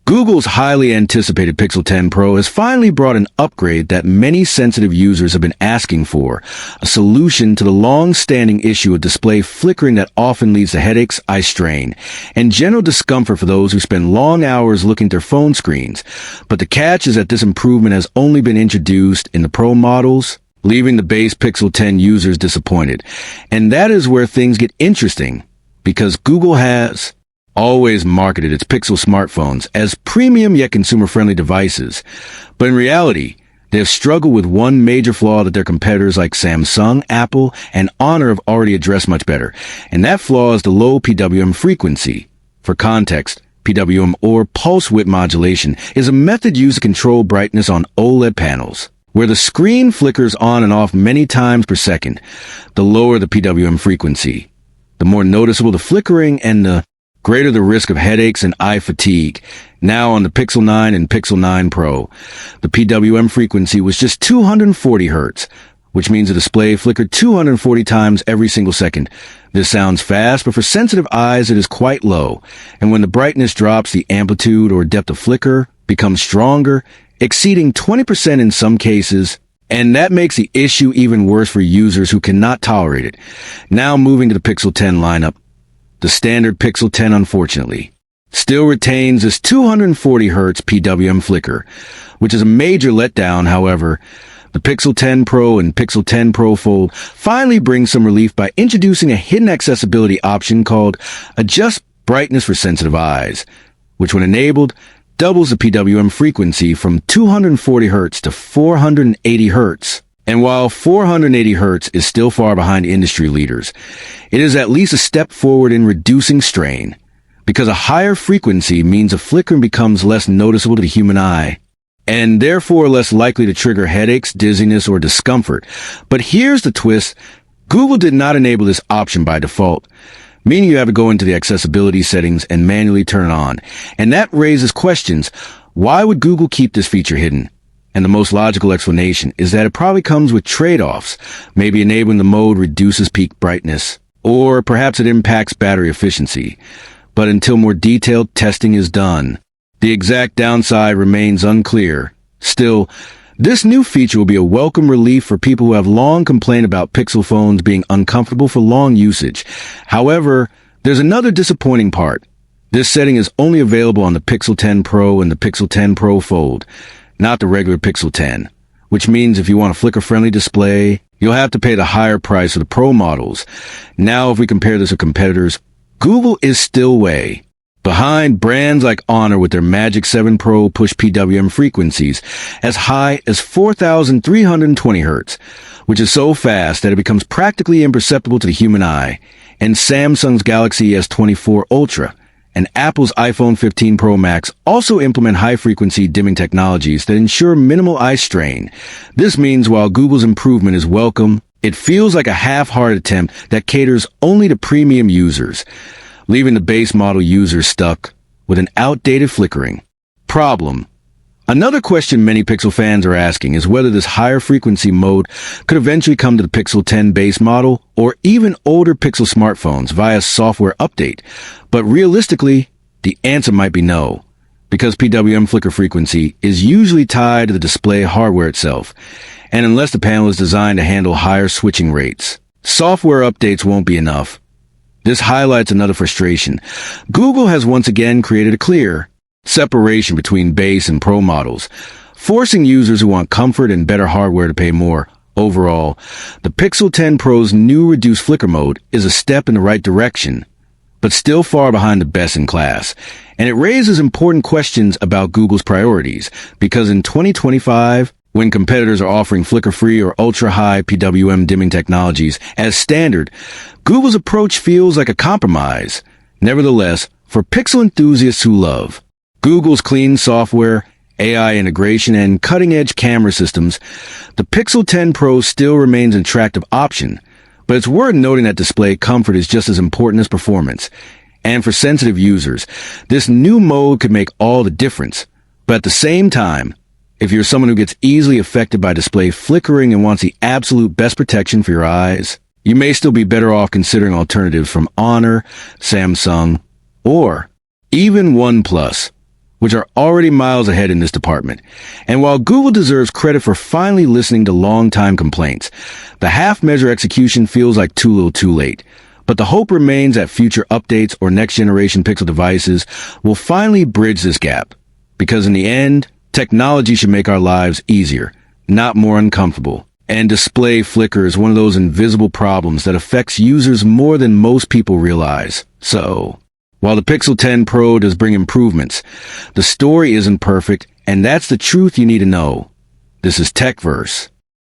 Google's highly anticipated Pixel 10 Pro has finally brought an upgrade that many sensitive users have been asking for, a solution to the long-standing issue of display flickering that often leads to headaches, eye strain, and general discomfort for those who spend long hours looking at their phone screens. But the catch is that this improvement has only been introduced in the Pro models, leaving the base Pixel 10 users disappointed. And that is where things get interesting, because Google has always marketed its Pixel smartphones as premium yet consumer-friendly devices. But in reality, they have struggled with one major flaw that their competitors like Samsung, Apple, and Honor have already addressed much better. And that flaw is the low PWM frequency. For context, PWM, or pulse width modulation, is a method used to control brightness on OLED panels, where the screen flickers on and off many times per second. The lower the PWM frequency, the more noticeable the flickering and the greater the risk of headaches and eye fatigue. Now on the Pixel 9 and Pixel 9 Pro, the PWM frequency was just 240 Hz, which means the display flickered 240 times every single second. This sounds fast, but for sensitive eyes it is quite low, and when the brightness drops, the amplitude or depth of flicker becomes stronger, exceeding 20% in some cases, and that makes the issue even worse for users who cannot tolerate it. Now moving to the Pixel 10 lineup, the standard Pixel 10, unfortunately, still retains this 240 Hz PWM flicker, which is a major letdown. However, the Pixel 10 Pro and Pixel 10 Pro Fold finally bring some relief by introducing a hidden accessibility option called Adjust Brightness for Sensitive Eyes, which when enabled, doubles the PWM frequency from 240 Hz to 480 Hz. And while 480 Hz is still far behind industry leaders, it is at least a step forward in reducing strain, because a higher frequency means a flickering becomes less noticeable to the human eye, and therefore less likely to trigger headaches, dizziness, or discomfort. But here's the twist. Google did not enable this option by default, meaning you have to go into the accessibility settings and manually turn it on. And that raises questions. Why would Google keep this feature hidden? And the most logical explanation is that it probably comes with trade-offs. Maybe enabling the mode reduces peak brightness, or perhaps it impacts battery efficiency. But until more detailed testing is done, the exact downside remains unclear. Still, this new feature will be a welcome relief for people who have long complained about Pixel phones being uncomfortable for long usage. However, there's another disappointing part. This setting is only available on the Pixel 10 Pro and the Pixel 10 Pro Fold, not the regular Pixel 10, which means if you want a flicker-friendly display, you'll have to pay the higher price for the Pro models. Now, if we compare this with competitors, Google is still way behind. Brands like Honor with their Magic 7 Pro push PWM frequencies as high as 4,320 Hz, which is so fast that it becomes practically imperceptible to the human eye, and Samsung's Galaxy S24 Ultra and Apple's iPhone 15 Pro Max also implement high-frequency dimming technologies that ensure minimal eye strain. This means while Google's improvement is welcome, it feels like a half-hearted attempt that caters only to premium users, leaving the base model users stuck with an outdated flickering problem. Another question many Pixel fans are asking is whether this higher frequency mode could eventually come to the Pixel 10 base model or even older Pixel smartphones via software update. But realistically, the answer might be no, because PWM flicker frequency is usually tied to the display hardware itself, and unless the panel is designed to handle higher switching rates, software updates won't be enough. This highlights another frustration. Google has once again created a clear separation between base and Pro models, forcing users who want comfort and better hardware to pay more. Overall, the Pixel 10 Pro's new reduced flicker mode is a step in the right direction, but still far behind the best in class. And it raises important questions about Google's priorities, because in 2025, when competitors are offering flicker-free or ultra-high PWM dimming technologies as standard, Google's approach feels like a compromise. Nevertheless, for Pixel enthusiasts who love Google's clean software, AI integration, and cutting-edge camera systems, the Pixel 10 Pro still remains an attractive option. But it's worth noting that display comfort is just as important as performance. And for sensitive users, this new mode could make all the difference. But at the same time, if you're someone who gets easily affected by display flickering and wants the absolute best protection for your eyes, you may still be better off considering alternatives from Honor, Samsung, or even OnePlus. which are already miles ahead in this department. And while Google deserves credit for finally listening to long-time complaints, the half-measure execution feels like too little too late. But the hope remains that future updates or next-generation Pixel devices will finally bridge this gap. Because in the end, technology should make our lives easier, not more uncomfortable. And display flicker is one of those invisible problems that affects users more than most people realize. So, while the Pixel 10 Pro does bring improvements, the story isn't perfect, and that's the truth you need to know. This is TechVerse.